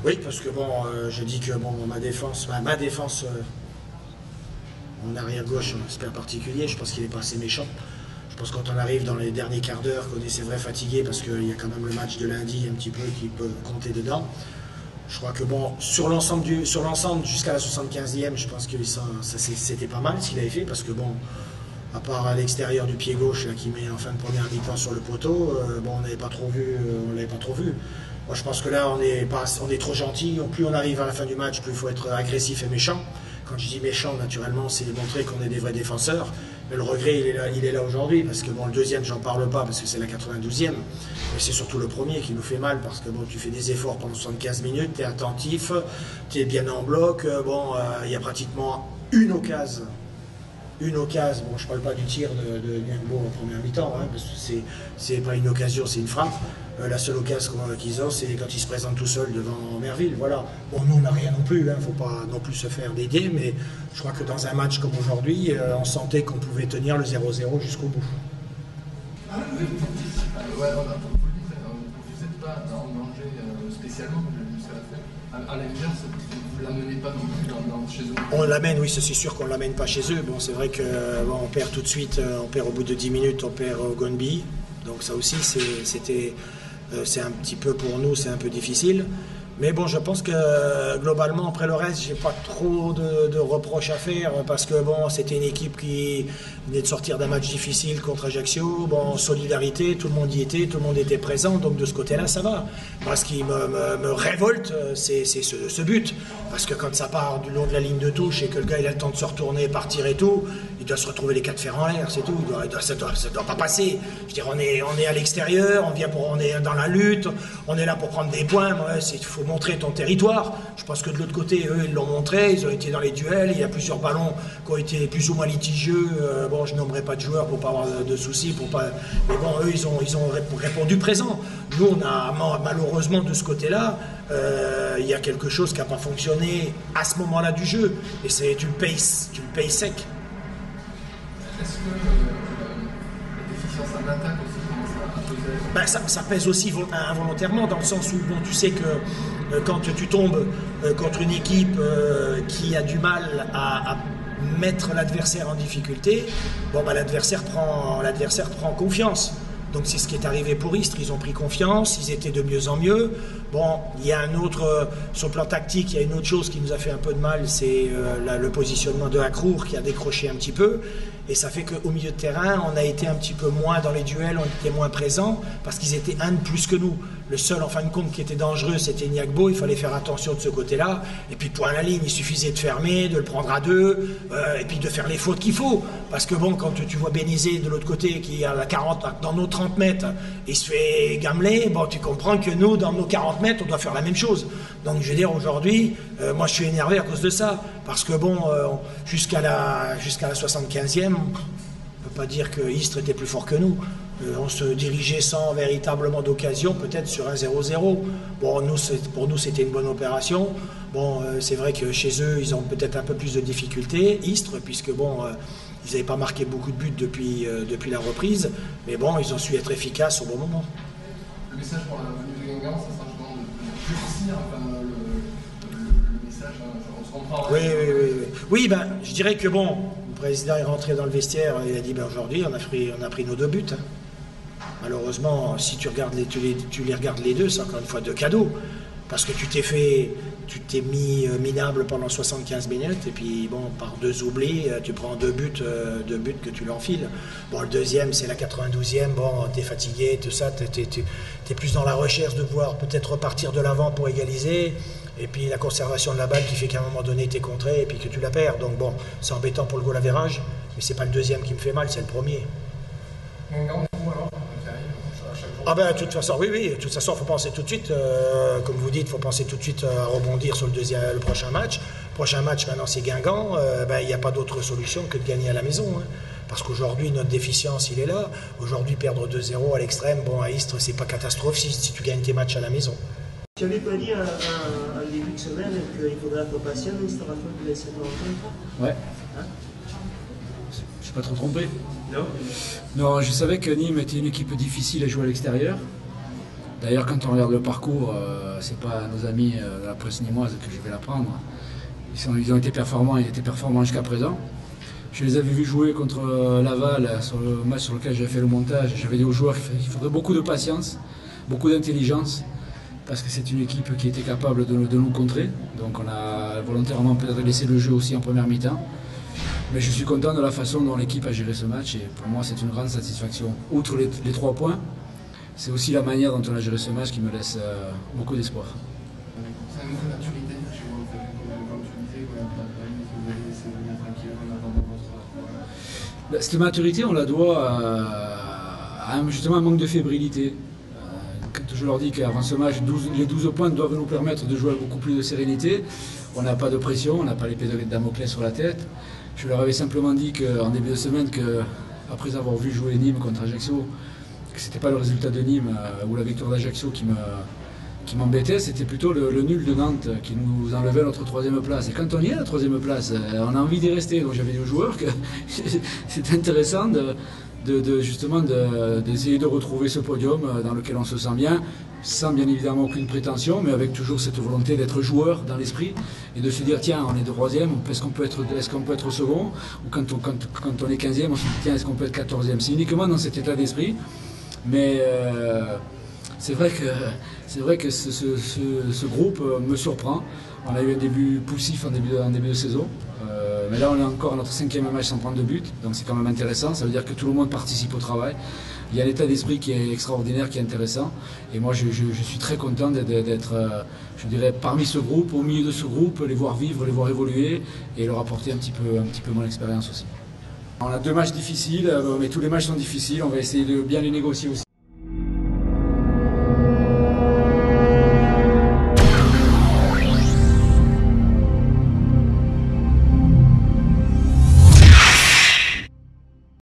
Oui, parce que bon, je dis que bon, ma défense en arrière gauche, c'est pas particulier, je pense qu'il n'est pas assez méchant. Je pense que quand on arrive dans les derniers quarts d'heure, qu'on est c'est vrai fatigué, parce qu'il y a quand même le match de lundi un petit peu qui peut compter dedans. Je crois que bon, sur l'ensemble jusqu'à la 75e, je pense que c'était pas mal ce qu'il avait fait, parce que bon, à part à l'extérieur du pied gauche là, qui met en fin de première mi-temps sur le poteau, bon, on l'avait pas trop vu. Moi, je pense que là, on est trop gentil. Plus on arrive à la fin du match, plus il faut être agressif et méchant. Quand je dis méchant, naturellement, c'est montrer qu'on est des vrais défenseurs. Mais le regret, il est là aujourd'hui. Parce que bon, le deuxième, j'en parle pas parce que c'est la 92e. Mais c'est surtout le premier qui nous fait mal. Parce que bon, tu fais des efforts pendant 75 minutes, tu es attentif, tu es bien en bloc. Bon, il y a pratiquement une occasion. Bon, je ne parle pas du tir de Niangbo en première mi-temps, hein, parce que c'est pas une occasion, c'est une frappe. La seule occasion qu'ils ont, c'est quand ils se présentent tout seuls devant Merville. Voilà. Bon, nous, on n'a rien non plus, il ne faut pas non plus se faire d'aider, mais je crois que dans un match comme aujourd'hui, on sentait qu'on pouvait tenir le 0-0 jusqu'au bout. Ouais, vous n'êtes pas en danger spécialement jusqu'à la fin. À l'inverse, vous ne l'amenez pas non plus chez eux. On l'amène, oui, c'est sûr qu'on ne l'amène pas chez eux. Bon, c'est vrai qu'on bon, perd tout de suite, on perd au bout de 10 minutes, on perd au Gonbi. Donc ça aussi, c'est un petit peu pour nous, c'est un peu difficile. Mais bon, je pense que globalement, après le reste, j'ai pas trop de reproches à faire parce que bon, c'était une équipe qui venait de sortir d'un match difficile contre Ajaccio. Bon, solidarité, tout le monde y était, tout le monde était présent, donc de ce côté-là, ça va. Moi, ce qui me révolte, c'est ce but. Parce que quand ça part du long de la ligne de touche et que le gars il a le temps de se retourner, partir et tout, il doit se retrouver les quatre fers en l'air, c'est tout. Ça doit pas passer. Je veux dire, on est à l'extérieur, on est dans la lutte, on est là pour prendre des points. Il faut montrer ton territoire. Je pense que de l'autre côté, eux, ils l'ont montré, ils ont été dans les duels, il y a plusieurs ballons qui ont été plus ou moins litigieux. Bon, je nommerai pas de joueurs pour pas avoir de soucis, mais bon, eux, ils ont répondu présent. Nous, on a malheureusement de ce côté-là, il y a quelque chose qui n'a pas fonctionné à ce moment-là du jeu, et tu le payes sec. Est-ce que la déficience en attaque aussi commence à peser? Ça pèse aussi involontairement, dans le sens où bon, tu sais que quand tu tombes contre une équipe qui a du mal à mettre l'adversaire en difficulté, bon, l'adversaire prend confiance. Donc c'est ce qui est arrivé pour Istres, ils ont pris confiance, ils étaient de mieux en mieux. Bon, il y a sur le plan tactique, il y a une autre chose qui nous a fait un peu de mal, c'est le positionnement de Akrour qui a décroché un petit peu. Et ça fait qu'au milieu de terrain, on a été un petit peu moins dans les duels, on était moins présents, parce qu'ils étaient un de plus que nous. Le seul, en fin de compte, qui était dangereux, c'était Niangbo, il fallait faire attention de ce côté-là. Et puis, point à la ligne, il suffisait de fermer, de le prendre à deux, et puis de faire les fautes qu'il faut. Parce que bon, quand tu vois Bénizé de l'autre côté, qui a la 40, dans nos 30 mètres, il se fait gameler, bon, tu comprends que nous, dans nos 40 mètres, on doit faire la même chose. Donc, je veux dire, aujourd'hui, moi, je suis énervé à cause de ça. Parce que bon, jusqu'à la 75e, on ne peut pas dire que Istres était plus fort que nous. On se dirigeait sans véritablement d'occasion, peut-être sur un 0-0. Bon, pour nous, c'était une bonne opération. Bon, c'est vrai que chez eux, ils ont peut-être un peu plus de difficultés, Istres, puisque bon, ils n'avaient pas marqué beaucoup de buts depuis la reprise. Mais bon, ils ont su être efficaces au bon moment. Le message pour la venue de Guingamp, ça sera justement de durcir le message. On se comprend. Oui, ben, je dirais que bon, le président est rentré dans le vestiaire, il a dit ben, aujourd'hui, on a pris nos 2 buts. Hein. Malheureusement, si tu les regardes les deux, c'est encore une fois 2 cadeaux. Parce que tu t'es mis minable pendant 75 minutes, et puis bon, par 2 oublis, tu prends 2 buts que tu l'enfiles. Bon, le deuxième, c'est la 92e, bon, t'es fatigué, tout ça, t'es plus dans la recherche de pouvoir peut-être repartir de l'avant pour égaliser, et puis la conservation de la balle qui fait qu'à un moment donné, t'es contré, et puis que tu la perds. Donc bon, c'est embêtant pour le goal average, mais c'est pas le deuxième qui me fait mal, c'est le premier. Ah ben, de toute façon, oui, de toute façon, il faut penser tout de suite, comme vous dites, il faut penser tout de suite à rebondir sur le prochain match. Le prochain match, maintenant, c'est Guingamp. Il n'y a pas d'autre solution que de gagner à la maison. Hein. Parce qu'aujourd'hui, notre déficience, il est là. Aujourd'hui, perdre 2-0 à l'extrême, bon, à Istres, c'est pas catastrophique si tu gagnes tes matchs à la maison. Tu n'avais pas dit en début de semaine qu'il faudrait être patient, Istres, afin de laisser cette rencontre? Ouais. Hein? Je suis pas trop trompé. Non. Non, je savais que Nîmes était une équipe difficile à jouer à l'extérieur. D'ailleurs, quand on regarde le parcours, c'est pas à nos amis de la presse nîmoise que je vais l'apprendre. Ils ont été performants, ils étaient performants jusqu'à présent. Je les avais vus jouer contre Laval sur le match sur lequel j'avais fait le montage. J'avais dit aux joueurs qu'il faudrait beaucoup de patience, beaucoup d'intelligence, parce que c'est une équipe qui était capable de nous contrer. Donc on a volontairement peut-être laissé le jeu aussi en première mi-temps. Mais je suis content de la façon dont l'équipe a géré ce match et pour moi c'est une grande satisfaction. Outre les 3 points, c'est aussi la manière dont on a géré ce match qui me laisse beaucoup d'espoir. C'est un manque de maturité chez vous, comme tu disais, vous avez laissé venir tranquille en attendant votre... Cette maturité, on la doit à justement un manque de fébrilité. Quand je leur dis qu'avant ce match, les 12 points doivent nous permettre de jouer avec beaucoup plus de sérénité. On n'a pas de pression, on n'a pas l'épée de Damoclès sur la tête. Je leur avais simplement dit en début de semaine qu'après avoir vu jouer Nîmes contre Ajaccio, que ce n'était pas le résultat de Nîmes ou la victoire d'Ajaccio qui m'embêtait, c'était plutôt le nul de Nantes qui nous enlevait notre 3e place. Et quand on y est à la 3e place, on a envie d'y rester. Donc j'avais dit aux joueurs que c'est intéressant justement d'essayer de retrouver ce podium dans lequel on se sent bien, sans bien évidemment aucune prétention, mais avec toujours cette volonté d'être joueur dans l'esprit et de se dire tiens, on est 3e, est-ce qu'on peut être second, ou quand on est 15e, on se dit tiens, est-ce qu'on peut être 14e. C'est uniquement dans cet état d'esprit, mais c'est vrai que ce groupe me surprend. On a eu un début poussif en début de saison. Mais là, on est encore à notre 5e match sans prendre de but, donc c'est quand même intéressant. Ça veut dire que tout le monde participe au travail. Il y a un état d'esprit qui est extraordinaire, qui est intéressant. Et moi, je suis très content d'être, je dirais, parmi ce groupe, au milieu de ce groupe, les voir vivre, les voir évoluer et leur apporter un petit peu mon expérience aussi. On a 2 matchs difficiles, mais tous les matchs sont difficiles. On va essayer de bien les négocier aussi.